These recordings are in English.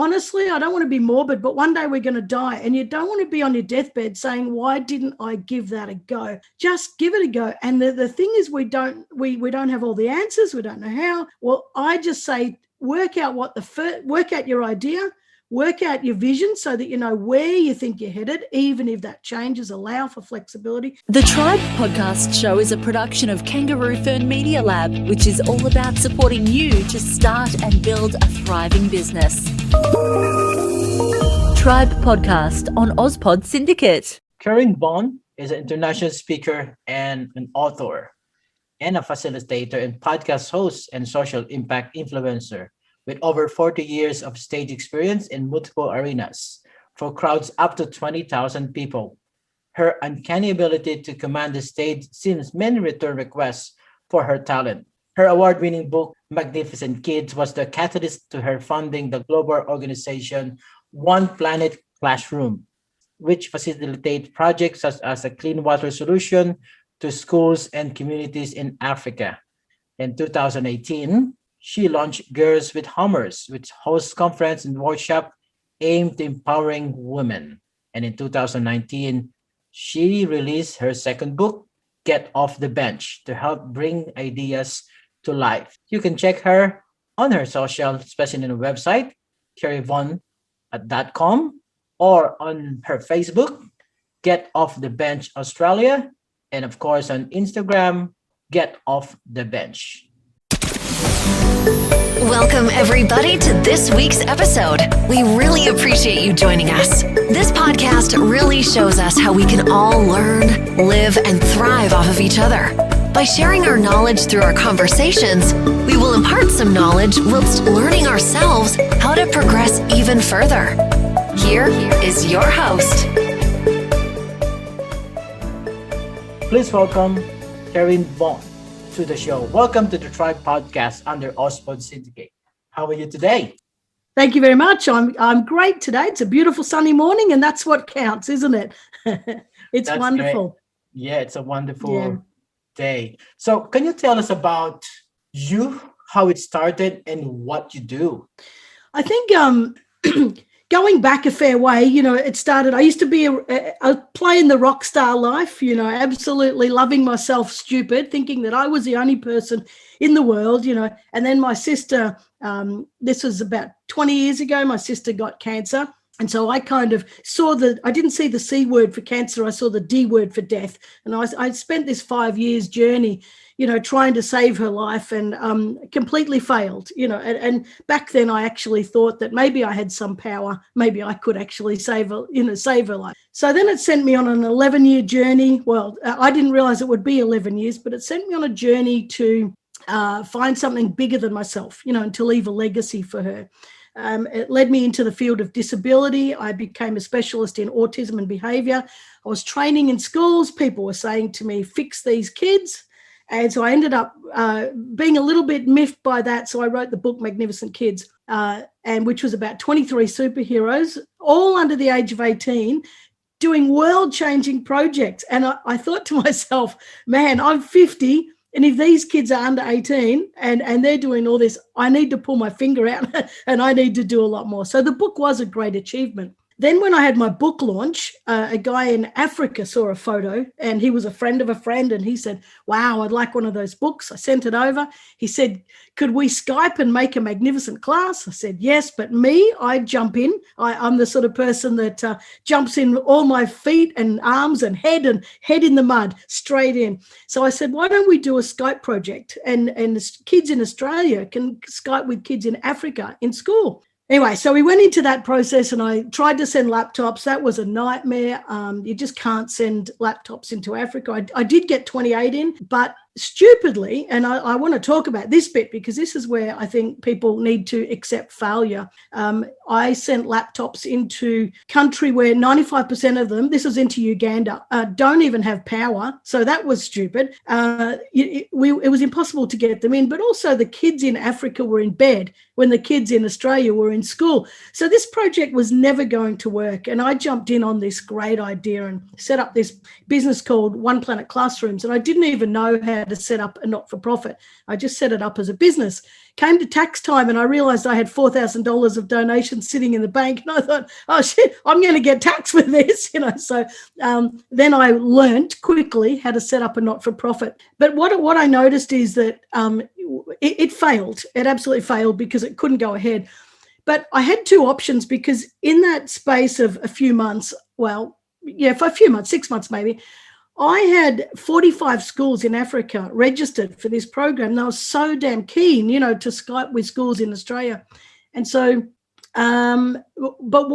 honestly, I don't want to be morbid, but one day we're going to die, and you don't want to be on your deathbed saying, why didn't I give that a go? Just give it a go. And the thing is, we don't have all the answers. We don't know how. Well, I just say, work out your idea, work out your vision so that you know where you think you're headed, even if that changes, allow for flexibility. The Tribe podcast show is a production of Kangaroo Fern Media Lab, which is all about supporting you to start and build a thriving business. Tribe podcast on Ozpod Syndicate. Kerryn Vaughan is an international speaker and an author and a facilitator and podcast host and social impact influencer with over 40 years of stage experience in multiple arenas for crowds up to 20,000 people. Her uncanny ability to command the stage sends many return requests for her talent. Her award-winning book, Magnificent Kids, was the catalyst to her funding the global organization One Planet Classroom, which facilitates projects such as a clean water solution to schools and communities in Africa. In 2018, she launched Girls with Hammers, which hosts conference and workshop aimed at empowering women. And in 2019, she released her second book, Get Off the Bench, to help bring ideas to life. You can check her on her social, especially on the website, kerryvaughan.com, or on her Facebook, Get Off the Bench Australia, and of course on Instagram, Get Off the Bench. Welcome, everybody, to this week's episode. We really appreciate you joining us. This podcast really shows us how we can all learn, live, and thrive off of each other. By sharing our knowledge through our conversations, we will impart some knowledge whilst learning ourselves how to progress even further. Here is your host. Please welcome Kerryn Vaughan to the show. Welcome to the Tribe podcast under Ozpod Syndicate. How are you today? Thank you very much. I'm great today. It's a beautiful sunny morning, and that's what counts, isn't it? That's wonderful. Great. Yeah, it's a wonderful day. So can you tell us about you, how it started, and what you do? I think going back a fair way, it started, I used to be playing the Rockstar life, absolutely loving myself stupid, thinking that I was the only person in the world, and then my sister, this was about 20 years ago, my sister got cancer. And so I kind of I didn't see the C word for cancer, I saw the D word for death. And I spent this 5 years journey, trying to save her life, and completely failed, and back then I actually thought that maybe I had some power, maybe I could actually save her life. So then it sent me on an 11-year journey. Well, I didn't realize it would be 11 years, but it sent me on a journey to find something bigger than myself, and to leave a legacy for her. It led me into the field of disability. I became a specialist in autism and behavior. I was training in schools. People were saying to me, fix these kids. And so I ended up being a little bit miffed by that. So I wrote the book Magnificent Kids, and which was about 23 superheroes, all under the age of 18, doing world-changing projects. And I thought to myself, man, I'm 50. And if these kids are under 18 and they're doing all this, I need to pull my finger out and I need to do a lot more. So the book was a great achievement. Then when I had my book launch, a guy in Africa saw a photo, and he was a friend of a friend, and he said, wow, I'd like one of those books. I sent it over. He said, could we Skype and make a magnificent class? I said, yes, but I jump in. I'm the sort of person that jumps in all my feet and arms and head in the mud, straight in. So I said, why don't we do a Skype project? And kids in Australia can Skype with kids in Africa in school. Anyway, so we went into that process, and I tried to send laptops. That was a nightmare. You just can't send laptops into Africa. I did get 28 in, but stupidly, and I want to talk about this bit because this is where I think people need to accept failure. I sent laptops into country where 95% of them, this was into Uganda, don't even have power. So that was stupid. It was impossible to get them in, but also the kids in Africa were in bed when the kids in Australia were in school. So this project was never going to work. And I jumped in on this great idea and set up this business called One Planet Classrooms. And I didn't even know how to set up a not-for-profit. I just set it up as a business. Came to tax time and I realized I had $4,000 of donations sitting in the bank. And I thought, oh shit, I'm going to get taxed with this, So then I learned quickly how to set up a not-for-profit. But what I noticed is that it failed. It absolutely failed because it couldn't go ahead. But I had two options, because in that space of a few months, for a few months, 6 months maybe, I had 45 schools in Africa registered for this program. And I was so damn keen, to Skype with schools in Australia. And so, but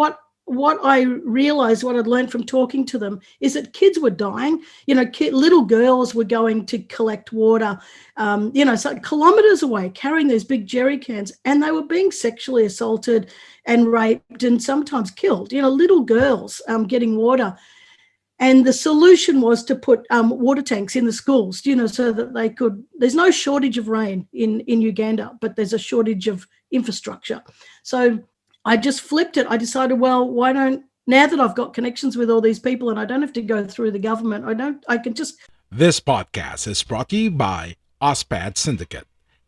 what I realized, what I'd learned from talking to them, is that kids were dying. Little girls were going to collect water, so kilometers away, carrying these big jerry cans, and they were being sexually assaulted and raped and sometimes killed. Little girls getting water. And the solution was to put water tanks in the schools, so that they could. There's no shortage of rain in Uganda, but there's a shortage of infrastructure. So I just flipped it. I decided, well, why don't, now that I've got connections with all these people and I don't have to go through the government, I can just. This podcast is brought to you by OSPAD Syndicate,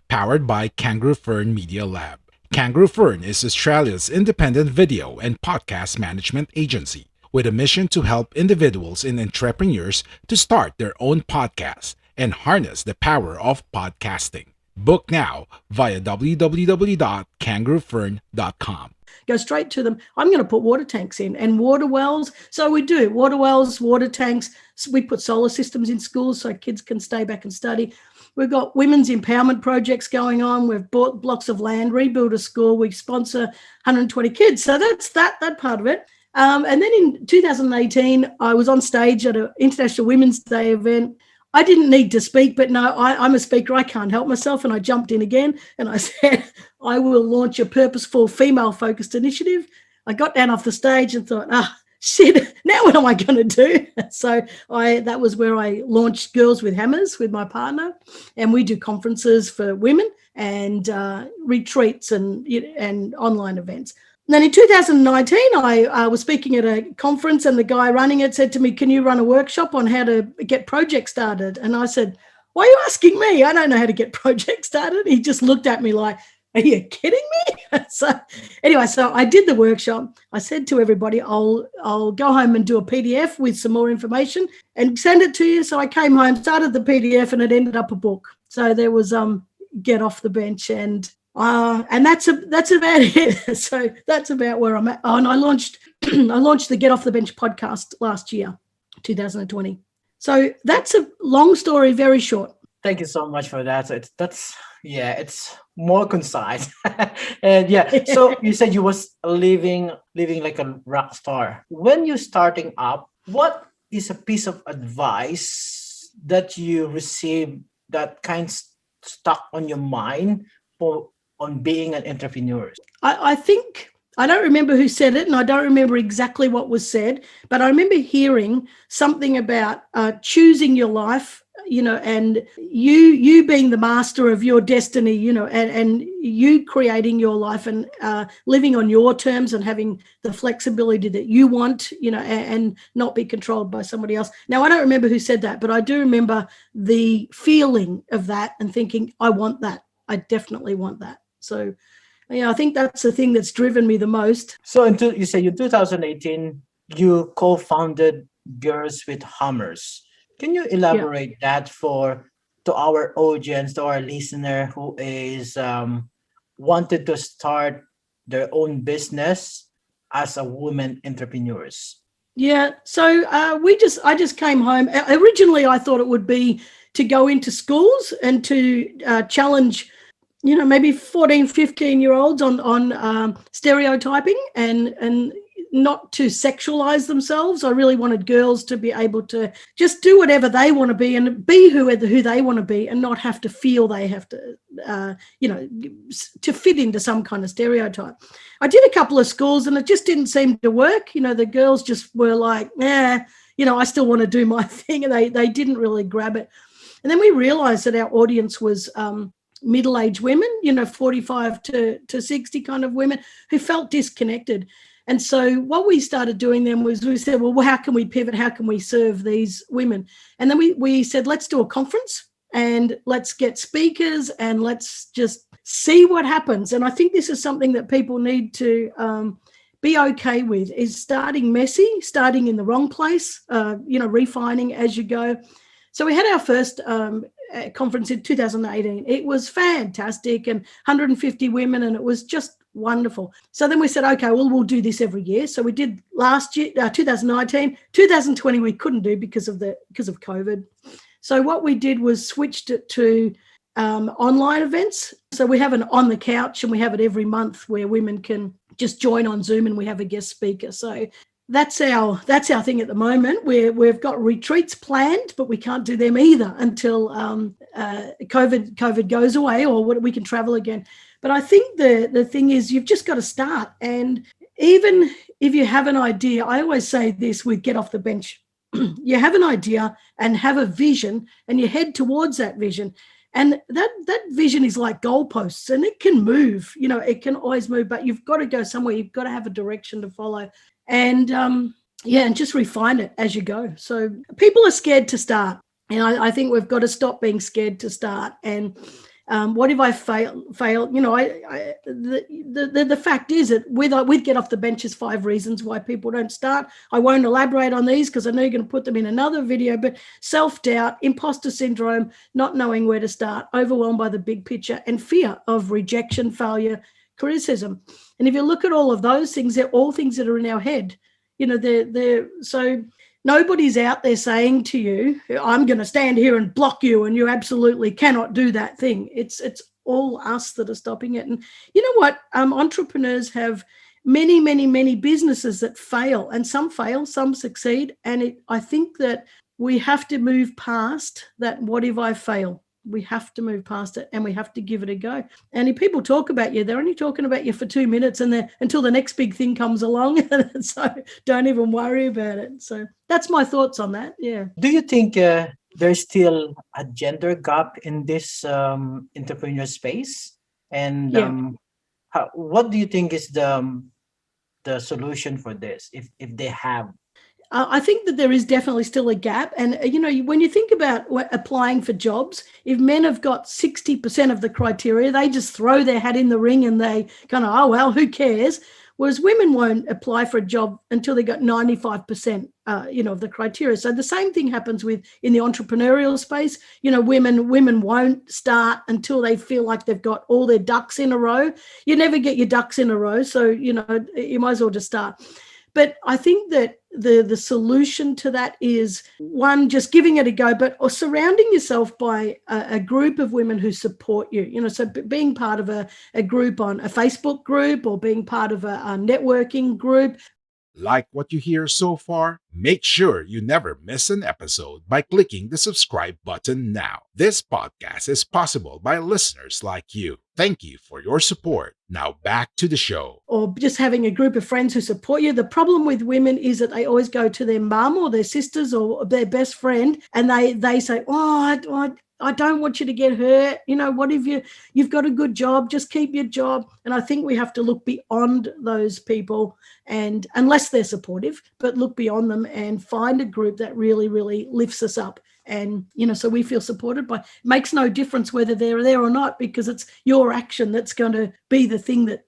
powered by Kangaroo Fern Media Lab. Kangaroo Fern is Australia's independent video and podcast management agency with a mission to help individuals and entrepreneurs to start their own podcast and harness the power of podcasting. Book now via www.kangaroofern.com. Go straight to them. I'm going to put water tanks in and water wells. So we do water wells, water tanks. We put solar systems in schools so kids can stay back and study. We've got women's empowerment projects going on. We've bought blocks of land, rebuilt a school. We sponsor 120 kids. So that's that part of it. And then in 2018, I was on stage at an International Women's Day event. I didn't need to speak, but no, I'm a speaker. I can't help myself. And I jumped in again and I said, I will launch a purposeful female-focused initiative. I got down off the stage and thought, shit, now what am I going to do? So that was where I launched Girls with Hammers with my partner. And we do conferences for women and retreats and online events. And then in 2019, I was speaking at a conference and the guy running it said to me, can you run a workshop on how to get projects started? And I said, why are you asking me? I don't know how to get projects started. He just looked at me like, are you kidding me? So I did the workshop. I said to everybody, I'll go home and do a PDF with some more information and send it to you. So I came home, started the PDF, and it ended up a book. So there was Get Off the Bench, and that's about it. So that's about where I'm at. Oh, and I launched the Get Off the Bench podcast last year, 2020. So that's a long story, very short. Thank you so much for that. It's more concise. And so you said you was living like a rock star. When you're starting up, what is a piece of advice that you received that kind of stuck on your mind on being an entrepreneur? I think, I don't remember who said it and I don't remember exactly what was said, but I remember hearing something about choosing your life, and you being the master of your destiny, and you creating your life and living on your terms and having the flexibility that you want, and not be controlled by somebody else. Now, I don't remember who said that, but I do remember the feeling of that and thinking, I want that. I definitely want that. So, I think that's the thing that's driven me the most. So you say in 2018, you co-founded Girls with Hammers. Can you elaborate that to our audience, to our listener who is wanted to start their own business as a woman entrepreneurs? Yeah. So I just came home. Originally, I thought it would be to go into schools and to challenge maybe 14, 15-year-olds on stereotyping and not to sexualize themselves. I really wanted girls to be able to just do whatever they want to be and be who they want to be and not have to feel they have to, to fit into some kind of stereotype. I did a couple of schools and it just didn't seem to work. The girls just were like, I still want to do my thing. And they didn't really grab it. And then we realized that our audience was middle-aged women, 45 to 60 kind of women who felt disconnected. And so what we started doing then was we said, well, how can we pivot? How can we serve these women? And then we said, let's do a conference and let's get speakers and let's just see what happens. And I think this is something that people need to be okay with, is starting messy, starting in the wrong place, refining as you go. So we had our first conference in 2018. It was fantastic, and 150 women, and it was just wonderful. So then we said, okay, well, we'll do this every year. So we did last year, 2019, 2020 we couldn't do because of COVID. So what we did was switched it to online events. So we have an on the couch, and we have it every month where women can just join on Zoom, and we have a guest speaker. So that's our thing at the moment. We've got retreats planned, but we can't do them either until COVID goes away, or we can travel again. But I think the thing is, you've just got to start. And even if you have an idea, I always say this with Get Off the Bench. You have an idea and have a vision, and you head towards that vision. And that vision is like goalposts, and it can move, it can always move, but you've got to go somewhere. You've got to have a direction to follow. And and just refine it as you go. So people are scared to start. And I think we've got to stop being scared to start. And what if I fail? The fact is that with Get Off the Bench is 5 reasons why people don't start. I won't elaborate on these because I know you're going to put them in another video, but self-doubt, imposter syndrome, not knowing where to start, overwhelmed by the big picture, and fear of rejection, failure, criticism. And if you look at all of those things, they're all things that are in our head. So nobody's out there saying to you, I'm going to stand here and block you and you absolutely cannot do that thing. It's all us that are stopping it. And you know what? Entrepreneurs have many, many, many businesses that fail, and some fail, some succeed. And I think that we have to move past that. What if I fail? We have to move past it, and we have to give it a go. And if people talk about you, they're only talking about you for 2 minutes, and until the next big thing comes along. So don't even worry about it. So that's my thoughts on that. Yeah. Do you think there's still a gender gap in this entrepreneur space? And what do you think is the solution for this, if they have? I think that there is definitely still a gap. And, when you think about applying for jobs, if men have got 60% of the criteria, they just throw their hat in the ring and they kind of, oh, well, who cares? Whereas women won't apply for a job until they got 95%, of the criteria. So the same thing happens in the entrepreneurial space. Women won't start until they feel like they've got all their ducks in a row. You never get your ducks in a row. So, you might as well just start. But I think that the solution to that is, one, just giving it a go, but surrounding yourself by a group of women who support you. So being part of a group, on a Facebook group, or being part of a networking group. Like what you hear so far? Make sure you never miss an episode by clicking the subscribe button now. This podcast is possible by listeners like you. Thank you for your support. Now back to the show. Or just having a group of friends who support you. The problem with women is that they always go to their mum or their sisters or their best friend, and they say, I don't want you to get hurt. What if you've got a good job? Just keep your job. And I think we have to look beyond those people, and unless they're supportive, but look beyond them and find a group that really, really lifts us up. And, so we feel supported by. It makes no difference whether they're there or not, because it's your action that's going to be the thing that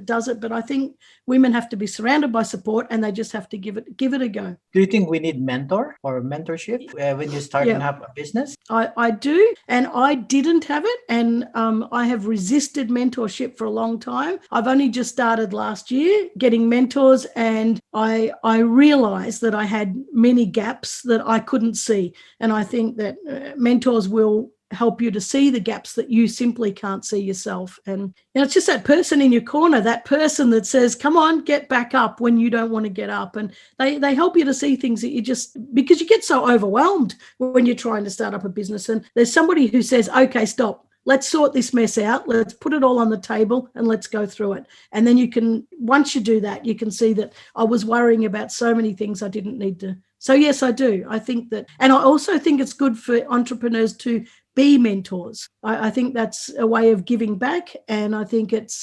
does it. But I think women have to be surrounded by support, and they just have to give it a go. Do you think we need mentor or mentorship when you start and have a business? I do, and I didn't have it, and I have resisted mentorship for a long time. I've only just started last year getting mentors, and I realized that I had many gaps that I couldn't see, and I think that mentors will help you to see the gaps that you simply can't see yourself. And it's just that person in your corner, that person that says, come on, get back up when you don't want to get up. And they help you to see things that because you get so overwhelmed when you're trying to start up a business. And there's somebody who says, okay, stop. Let's sort this mess out. Let's put it all on the table and let's go through it. And then once you do that, you can see that I was worrying about so many things I didn't need to. So yes, I do. I think that, and I also think it's good for entrepreneurs to be mentors. I think that's a way of giving back, and I think it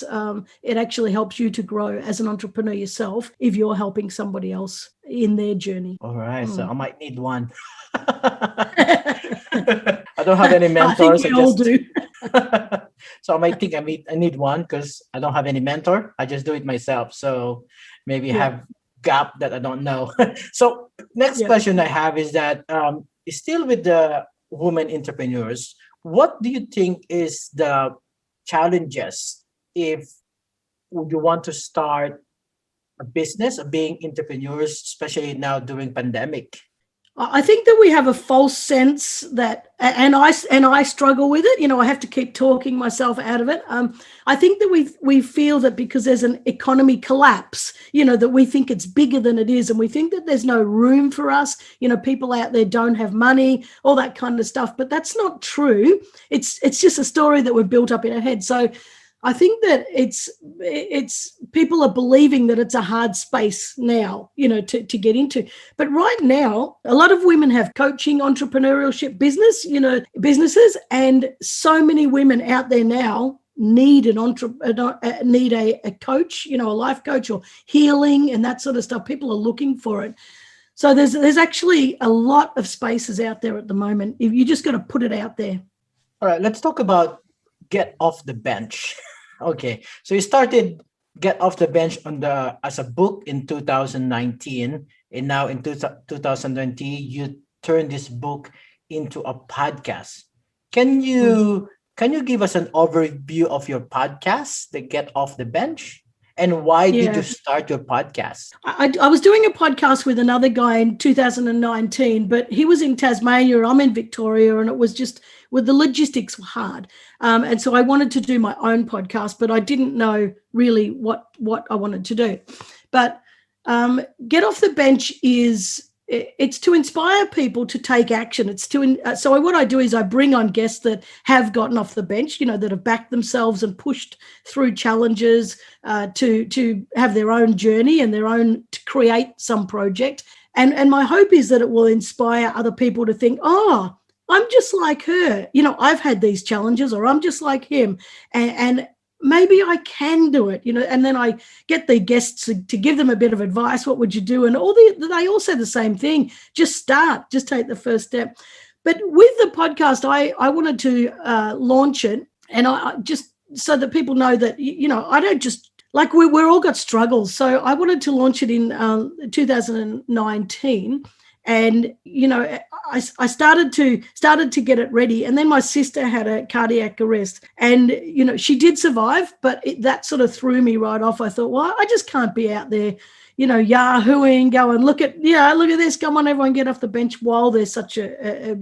actually helps you to grow as an entrepreneur yourself if you're helping somebody else in their journey. All right, so I might need one. I don't have any I think mentors. we all do. So I might think I need one because I don't have any mentor. I just do it myself. So maybe I Yeah. have gap that I don't know. So next Yeah. question I have is that still with the women entrepreneurs, what do you think is the challenges if you want to start a business, being entrepreneurs, especially now during pandemic? I think that we have a false sense that, and I struggle with it. I have to keep talking myself out of it. I think that we feel that because there's an economy collapse, that we think it's bigger than it is, and we think that there's no room for us. People out there don't have money, all that kind of stuff. But that's not true. It's just a story that we've built up in our head. So I think that it's people are believing that it's a hard space now, to get into. But right now, a lot of women have coaching, entrepreneurship, businesses, and so many women out there now need need a coach, a life coach or healing and that sort of stuff. People are looking for it. So there's actually a lot of spaces out there at the moment. If you just got to put it out there. All right, let's talk about get off the bench. Okay, so you started get off the bench as a book in 2019, and now in 2020 you turned this book into a podcast. Can you give us an overview of your podcast, the Get Off the Bench, and why did you start your podcast? I was doing a podcast with another guy in 2019, but he was in Tasmania, I'm in Victoria, and it was just the logistics were hard. And so I wanted to do my own podcast, but I didn't know really what I wanted to do. But Get Off the Bench it's to inspire people to take action. So what I do is I bring on guests that have gotten off the bench, that have backed themselves and pushed through challenges to have their own journey and to create some project. And my hope is that it will inspire other people to think, oh, I'm just like her. I've had these challenges, or I'm just like him. And maybe I can do it, and then I get the guests to give them a bit of advice. What would you do? And they all say the same thing. Just start, just take the first step. But with the podcast, I wanted to launch it, and I just so that people know that, I don't just, like, we're all got struggles. So I wanted to launch it in 2019. And, I started to get it ready. And then my sister had a cardiac arrest, and, she did survive, but that sort of threw me right off. I thought, well, I just can't be out there, yahooing, going, look at this, come on, everyone get off the bench, while there's such a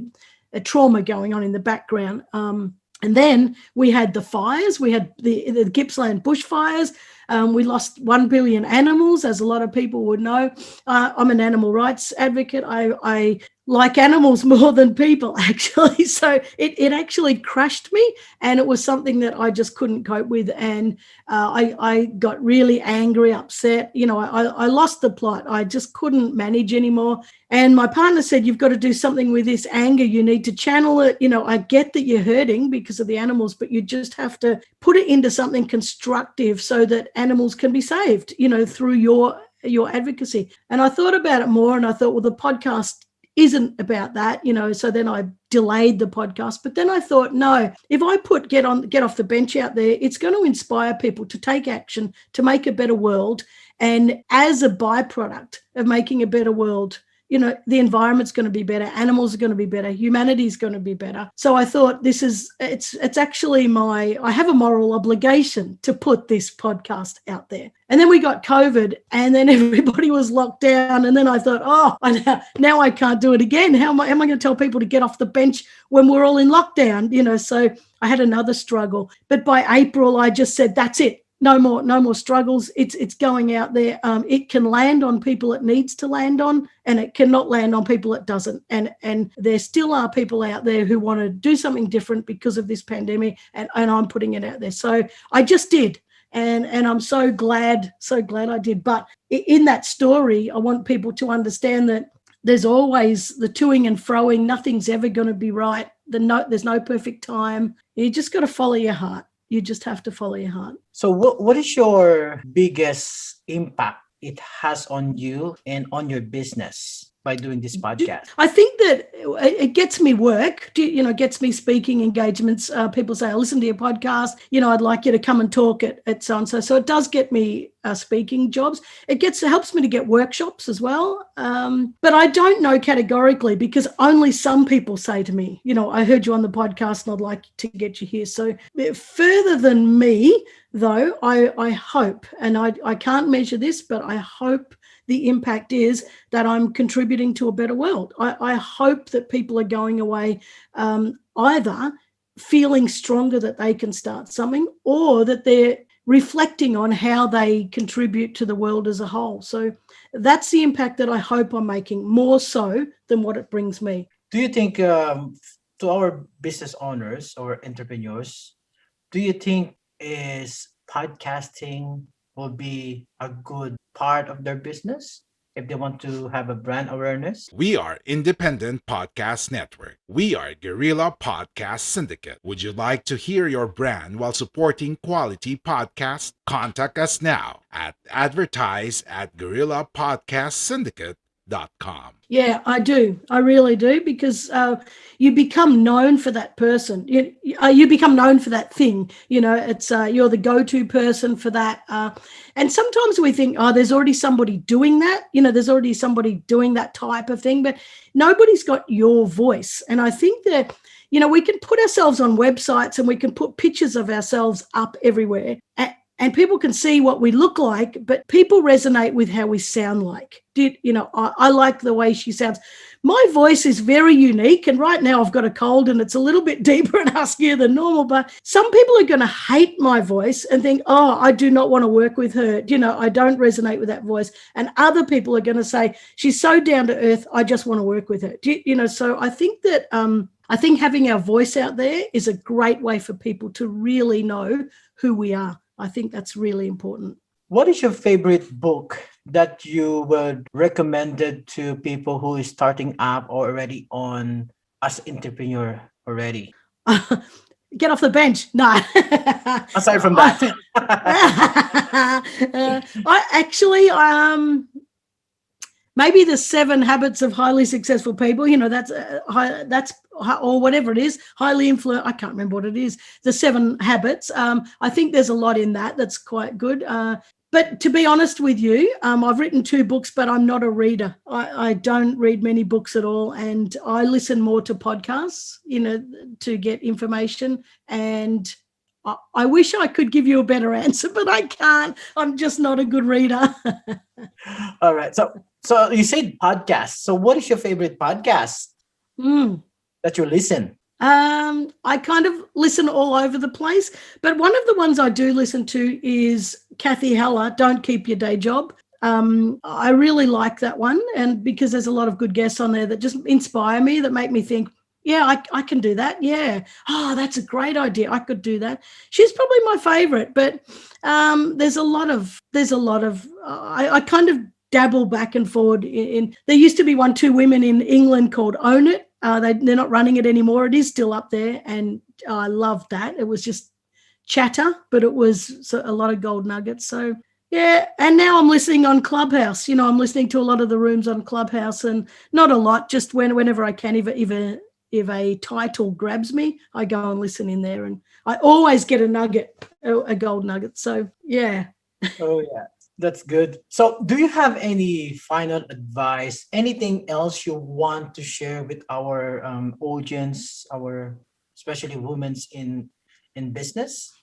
trauma going on in the background. And then we had the fires, we had the Gippsland bushfires. We lost 1 billion animals, as a lot of people would know. I'm an animal rights advocate. I like animals more than people, actually. So it actually crushed me, and it was something that I just couldn't cope with. And I got really angry, upset. I lost the plot. I just couldn't manage anymore. And my partner said, you've got to do something with this anger. You need to channel it. I get that you're hurting because of the animals, but you just have to put it into something constructive so that animals can be saved, through your advocacy. And I thought about it more, and I thought, well, the podcast isn't about that, so then I delayed the podcast. But then I thought, no, if I put Get Off the Bench out there, it's going to inspire people to take action, to make a better world. And as a byproduct of making a better world, the environment's going to be better, animals are going to be better, humanity's going to be better. So I thought it's actually I have a moral obligation to put this podcast out there. And then we got COVID, and then everybody was locked down. And then I thought, now I can't do it again. How am I going to tell people to get off the bench when we're all in lockdown? So I had another struggle. But by April, I just said, that's it. No more struggles. It's going out there. It can land on people it needs to land on, and it cannot land on people it doesn't. And there still are people out there who want to do something different because of this pandemic, and I'm putting it out there. So I just did. And I'm so glad I did. But in that story, I want people to understand that there's always the toing and froing. Nothing's ever going to be right. There's no perfect time. You just got to follow your heart. You just have to follow your heart. So what is your biggest impact it has on you and on your business? by doing this podcast? I think that it gets me work, gets me speaking engagements. People say, I listen to your podcast, I'd like you to come and talk at so-and-so. So it does get me speaking jobs. It helps me to get workshops as well. But I don't know categorically, because only some people say to me, I heard you on the podcast and I'd like to get you here. So further than me, though, I hope, and I can't measure this, but I hope the impact is that I'm contributing to a better world. I hope that people are going away either feeling stronger that they can start something, or that they're reflecting on how they contribute to the world as a whole. So that's the impact that I hope I'm making, more so than what it brings me. Do you think, to our business owners or entrepreneurs, do you think is podcasting will be a good part of their business if they want to have a brand awareness? We are Independent Podcast Network. We are Guerrilla Podcast Syndicate. Would you like to hear your brand while supporting quality podcasts? Contact us now at advertise@guerrillapodcastsyndicate.com. Yeah, I do. I really do, because you become known for that person. You become known for that thing. It's you're the go-to person for that. And sometimes we think, there's already somebody doing that. There's already somebody doing that type of thing, but nobody's got your voice. And I think that, we can put ourselves on websites and we can put pictures of ourselves up everywhere. And people can see what we look like, but people resonate with how we sound like. I like the way she sounds. My voice is very unique, and right now I've got a cold and it's a little bit deeper and huskier than normal, but some people are going to hate my voice and think, I do not want to work with her. I don't resonate with that voice. And other people are going to say, she's so down to earth, I just want to work with her. So I think that I think having our voice out there is a great way for people to really know who we are. I think that's really important. What is your favorite book that you would recommend it to people who is starting up or already on as entrepreneur already? Get off the bench. No. Aside from that. I actually, maybe the 7 Habits of Highly Successful People, that's or whatever it is, highly influent. I can't remember what it is. The 7 Habits. I think there's a lot in that that's quite good. But to be honest with you, I've written 2 books, but I'm not a reader. I don't read many books at all, and I listen more to podcasts, to get information. And I wish I could give you a better answer, but I can't. I'm just not a good reader. All right. So you said podcasts. So what is your favorite podcast that you listen? I kind of listen all over the place, but one of the ones I do listen to is Kathy Heller, Don't Keep Your Day Job. I really like that one, and because there's a lot of good guests on there that just inspire me, that make me think, yeah, I can do that. Yeah. Oh, that's a great idea. I could do that. She's probably my favorite, but there's a lot of I kind of dabble back and forward in there used to be 2 women in England called Own It. They're not running it anymore. It is still up there, and I loved that. It was just chatter, but it was a lot of gold nuggets. So yeah, and now I'm listening on Clubhouse. I'm listening to a lot of the rooms on Clubhouse, and not a lot, just whenever I can. If a title grabs me, I go and listen in there, and I always get a nugget, a gold nugget. So yeah. Oh yeah. That's good. So do you have any final advice, anything else you want to share with our audience, especially women in business?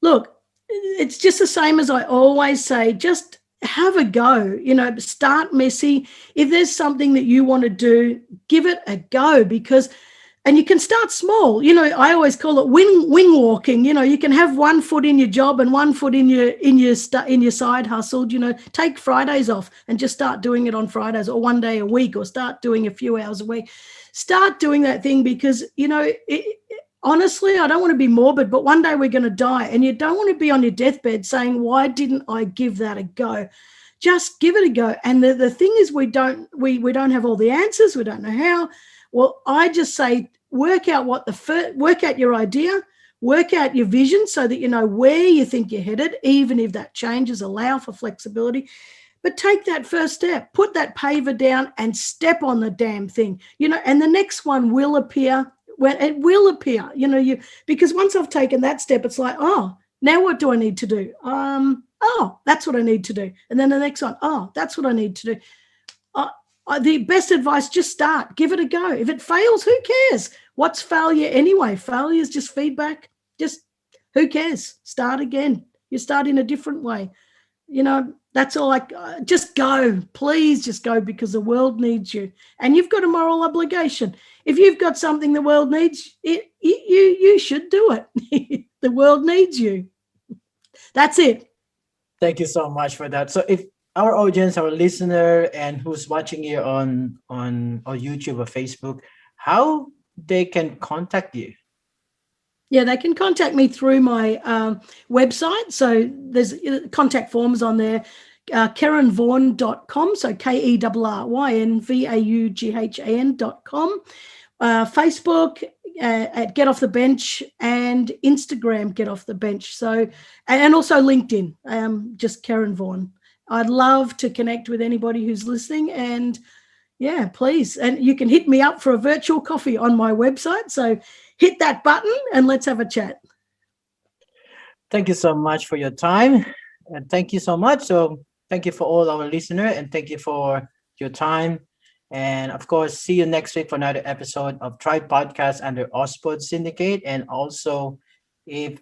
Look, it's just the same as I always say, just have a go, start messy. If there's something that you want to do, give it a go, and you can start small. I always call it wing walking. You can have one foot in your job and one foot in your side hustle. Take Fridays off and just start doing it on Fridays, or one day a week, or start doing a few hours a week. Start doing that thing, because honestly, I don't want to be morbid, but one day we're going to die, and you don't want to be on your deathbed saying, why didn't I give that a go? Just give it a go. And the thing is, we don't have all the answers. We don't know how. Well, I just say, work out your idea, work out your vision, so that you know where you think you're headed, even if that changes. Allow for flexibility. But take that first step, put that paver down and step on the damn thing, and the next one will appear. When it will appear, because once I've taken that step, it's like, oh, now what do I need to do? Oh, that's what I need to do. And then the next one, oh, that's what I need to do. The best advice, just start, give it a go. If it fails, who cares? What's failure anyway? Failure is just feedback. Just who cares? Start again. You start in a different way. That's all. Just go. Please just go, because the world needs you. And you've got a moral obligation. If you've got something the world needs, you should do it. The world needs you. That's it. Thank you so much for that. So if our audience, our listener, and who's watching you on YouTube or Facebook, how they can contact you? Yeah, they can contact me through my website. So there's contact forms on there, kerrynvaughan.com. So KERRYNVAUGHAN.com. Facebook at Get Off the Bench, and Instagram Get Off the Bench. So, and also LinkedIn, just Kerryn Vaughan. I'd love to connect with anybody who's listening, and yeah, please. And you can hit me up for a virtual coffee on my website. So hit that button and let's have a chat. Thank you so much for your time. And thank you so much. So thank you for all our listeners, and thank you for your time. And of course, see you next week for another episode of Tribe Podcast under Ospod Syndicate. And also, if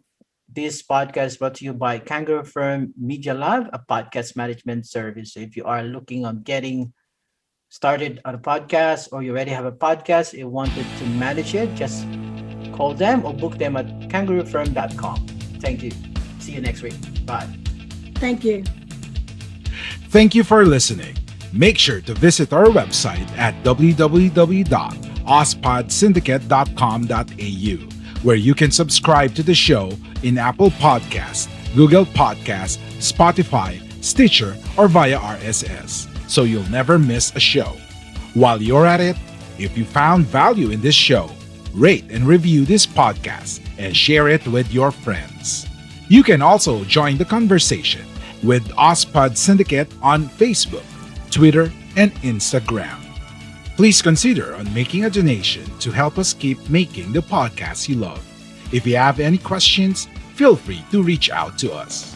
this podcast is brought to you by Kangaroo Firm Media Lab, a podcast management service. So if you are looking on getting started on a podcast, or you already have a podcast, you wanted to manage it, just call them or book them at kangaroofirm.com. Thank you. See you next week. Bye. Thank you. Thank you for listening. Make sure to visit our website at www.ospodsyndicate.com.au, where you can subscribe to the show in Apple Podcasts, Google Podcasts, Spotify, Stitcher, or via RSS, so you'll never miss a show. While you're at it, if you found value in this show, rate and review this podcast and share it with your friends. You can also join the conversation with Ospod Syndicate on Facebook, Twitter, and Instagram. Please consider on making a donation to help us keep making the podcast you love. If you have any questions, feel free to reach out to us.